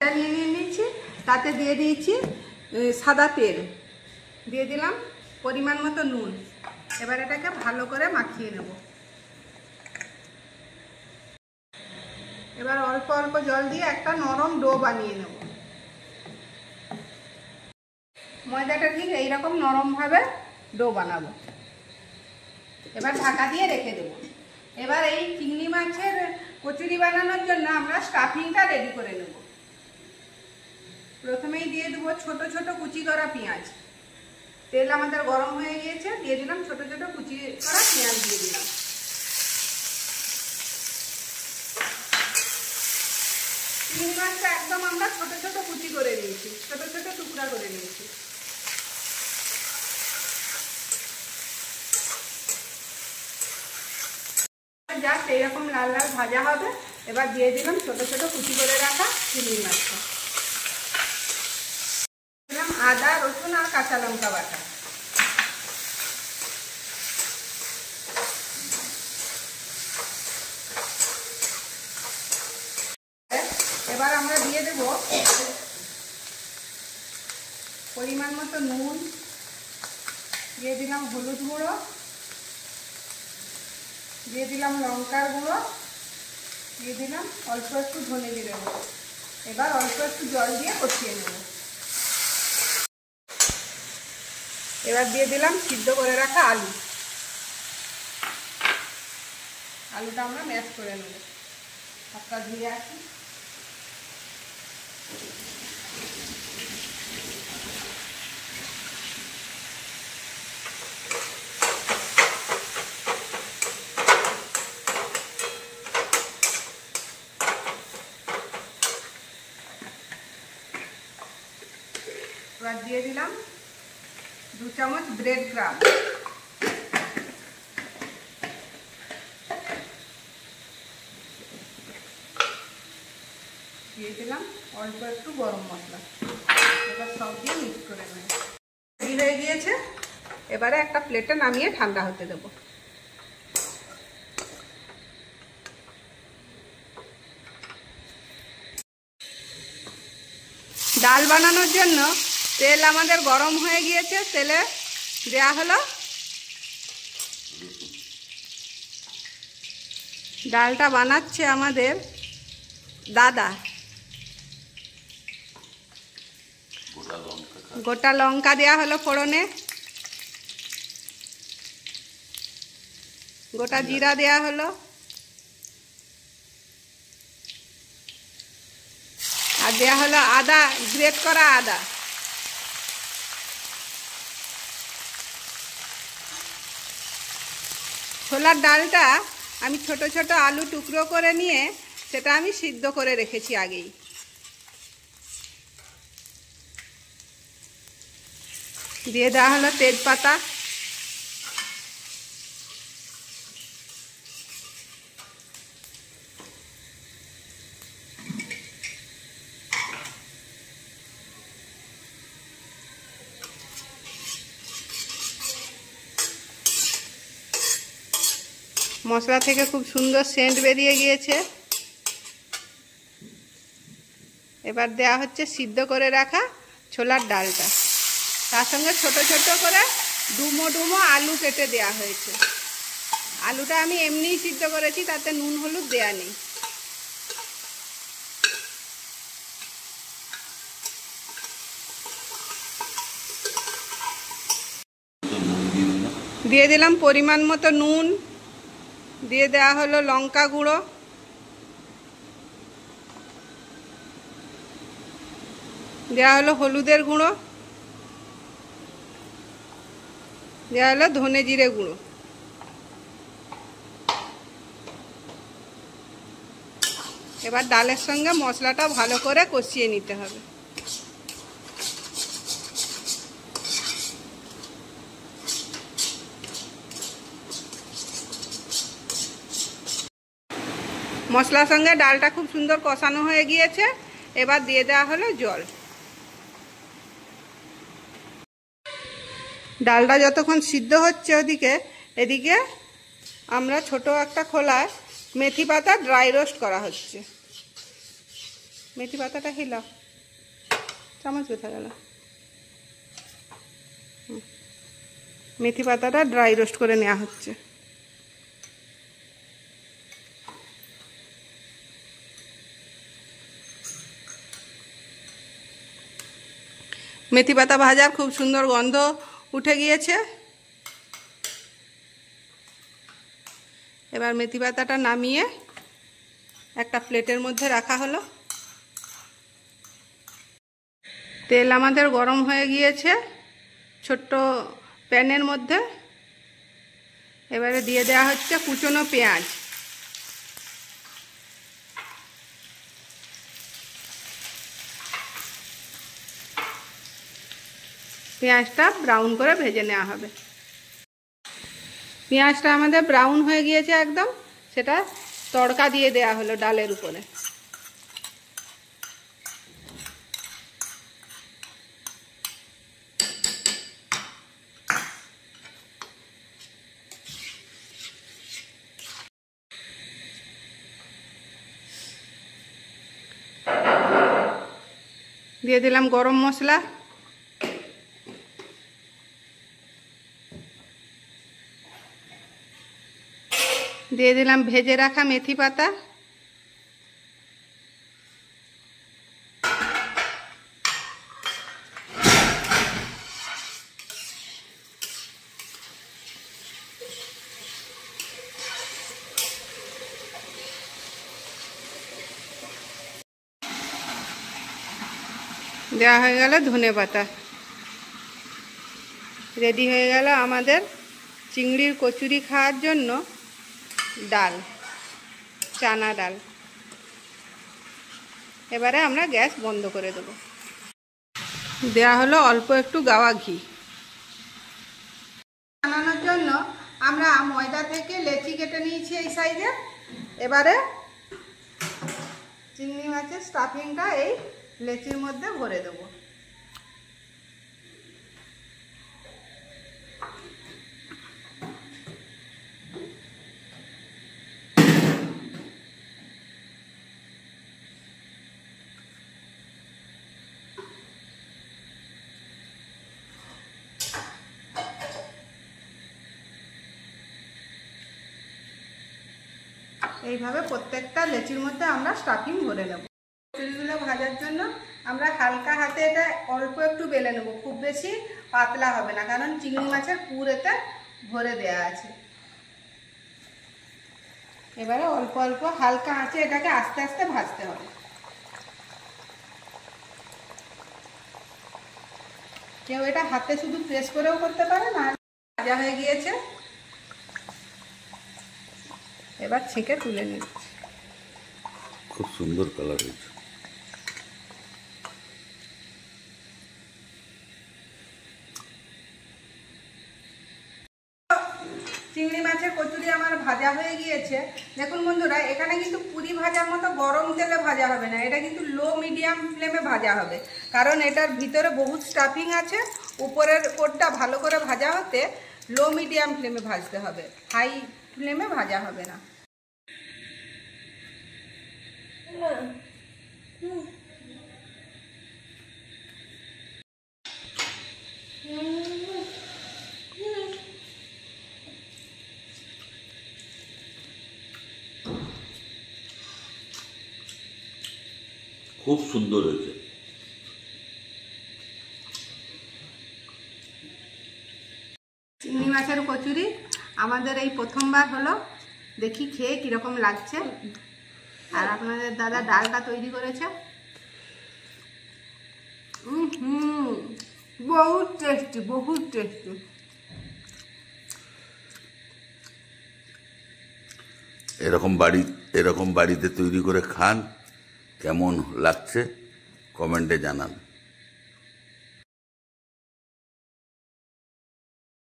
নিয়ে নিয়েছি, তাতে দিয়ে দিয়েছি সাদা তেল, দিয়ে দিলাম পরিমাণ মতো নুন। এবার এটাকে ভালো করে মাখিয়ে নেব। এবার অল্প অল্প জল দিয়ে একটা নরম ডো বানিয়ে নেব। ময়দাটা ঠিক এইরকম নরমভাবে ডো বানাবো। এবার ঢাকা দিয়ে রেখে দেবো। এবার এই চিংড়ি মাছের কচুরি বানানোর জন্য আমরা স্টাফিংটা রেডি করে নেব। প্রথমেই দিয়ে দেবো ছোট ছোট কুচি করা পেঁয়াজ। তেল আমাদের গরম হয়ে গিয়েছে, দিয়ে দিলাম ছোট ছোট কুচি করা পেঁয়াজ দিয়ে দিলাম। চিংড়ি মাছটা একদম আমরা ছোট ছোট কুচি করে নিয়েছি, ছোট ছোট টুকরা করে নিয়েছি। জাস্ট এইরকম লাল লাল ভাজা হবে। এবার দিয়ে দিলাম ছোট ছোট কুচি করে রাখা চিংড়ি মাছটা। দিলাম আদা রসুন আর কাঁচা লঙ্কা বাটা। এবার আমরা দিয়ে দেব পরিমাণ মতো নুন, দিয়ে দিলাম হলুদ গুঁড়ো, দিয়ে দিলাম লঙ্কার গুঁড়ো, দিয়ে দিলাম অল্প একটু ধনে জিরে গুঁড়ো। এবার অল্প একটু জল দিয়ে কষিয়ে নেব। এবার দিয়ে দিলাম সিদ্ধ করে রাখা আলু। আলুটা আমরা ম্যাশ করে নেব। হাতটা ধুয়ে আসি। এবার দিয়ে দিলাম 2 চামচ ব্রেড ক্রাম্ব। দিয়ে দিলাম অল্প একটু গরম মশলা। এবার সব দিয়ে মিক্স করে নেব। রেডি হয়ে গিয়েছে। এবারে একটা প্লেটে নামিয়ে ঠান্ডা হতে দেব। ডাল বানানোর জন্য তেল আমাদের গরম হয়ে গিয়েছে। তেলে দেয়া হলো ডালটা বানাচ্ছে আমাদের দাদা। গোটা লঙ্কা দেয়া হলো ফোড়নে, গোটা জিরা দেয়া হলো, আর দেয়া হলো আদা, গ্রেট করা আদা। ছোলার ডালটা আমি ছোট ছোট আলু টুকরো করে নিয়ে সেটা আমি সিদ্ধ করে রেখেছি আগেই। দিয়ে দেওয়া হলো তেজপাতা, মশলা থেকে খুব সুন্দর সেন্ট বেরিয়ে গিয়েছে। এবার দেয়া হচ্ছে সিদ্ধ করে রাখা ছোলার ডালটা। তার সঙ্গে ছোট ছোট করে ডুমো ডুমো আলু কেটে দেয়া হয়েছে। আলুটা আমি এমনিই সিদ্ধ করেছি, তাতে নুন হলুদ দেয়া নেই। দিয়ে দিলাম পরিমাণ মতো নুন, দিয়ে দেওয়া হলো লঙ্কা গুঁড়ো, দেওয়া হলো হলুদের গুঁড়ো, দেওয়া হলো ধনে জিরে গুঁড়ো। এবার ডালের সঙ্গে মশলাটা ভালো করে কষিয়ে নিতে হবে। মশলার সঙ্গে ডালটা খুব সুন্দর কষানো হয়ে গিয়েছে। এবার দিয়ে দেওয়া হলো জল। ডালটা যতক্ষণ সিদ্ধ হচ্ছে এদিকে আমরা ছোট একটা খোলায় মেথি পাতা ড্রাই রোস্ট করা হচ্ছে। মেথি পাতাটা হিলাও, চামচ কোথায় গেল? মেথি পাতাটা ড্রাই রোস্ট করে নেওয়া হচ্ছে। মেথি পাতা ভাজার খুব সুন্দর গন্ধ উঠে গিয়েছে। এবার মেথি পাতাটা নামিয়ে একটা প্লেটের মধ্যে রাখা হলো। তেল আমাদের গরম হয়ে গিয়েছে ছোট্ট প্যানের মধ্যে। এবারে দিয়ে দেওয়া হচ্ছে কুচনো পেঁয়াজ। পেঁয়াজটা ব্রাউন করে ভেজে নেওয়া হবে। পেঁয়াজটা আমাদের ব্রাউন হয়ে গিয়েছে একদম, সেটা তড়কা দিয়ে দেওয়া হলো ডালের উপরে। দিয়ে দিলাম গরম মশলা, দিয়ে দিলাম ভেজে রাখা মেথি পাতা, দেওয়া হয়ে গেল ধনে পাতা। রেডি হয়ে গেল আমাদের চিংড়ির কচুরি খাওয়ার জন্য ডাল, চানা ডাল। এবারে আমরা গ্যাস বন্ধ করে দেব। দেওয়া হলো অল্প একটু গাওয়া ঘি। বানানোর জন্য আমরা ময়দা থেকে লেচি কেটে নিয়েছি এই সাইজে। এবারে চিংড়ি মাছের স্টাফিংটা এই লেচির মধ্যে ভরে দেব। এইভাবে প্রত্যেকটা লেচির মধ্যে আমরা স্টাফিং ভরে নেব। কচুরিগুলো ভাজার জন্য আমরা হালকা হাতে এটা অল্প একটু বেলে নেব, খুব বেশি পাতলা হবে না, কারণ চিংড়ি মাছের পুর এতে ভরে দেওয়া আছে। এবারে অল্প অল্প হালকা আঁচে এটাকে আস্তে আস্তে ভাজতে হবে। কেউ এটা হাতে শুধু প্রেস করেও করতে পারে না। ভাজা হয়ে গিয়েছে, এবার ছেঁকে তুলে নিচ্ছি। খুব সুন্দর কালার হয়েছে। চিংড়ি মাছের কচুরি আমার ভাজা হয়ে গিয়েছে। দেখুন বন্ধুরা, এখানে কিন্তু পুরি ভাজার মতো গরম তেলে ভাজা হবে না, এটা কিন্তু লো মিডিয়াম ফ্লেমে ভাজা হবে, কারণ এটার ভিতরে বহুত স্টাফিং আছে। উপরের কোটটা ভালো করে ভাজা হতে লো মিডিয়াম ফ্লেমে ভাজতে হবে, হাই ফ্লেমে ভাজা হবে না। খুব সুন্দর হয়েছে। চিংড়ি মাছের কচুরি আমাদের এই প্রথমবার হলো, দেখি খেয়ে কিরকম লাগছে। আর আপনাদের দাদা ডালটা তৈরি করেছে, বহুত টেস্টি, বহুত টেস্টি। এরকম বাড়িতে তৈরি করে খান, কেমন লাগছে কমেন্টে জানান।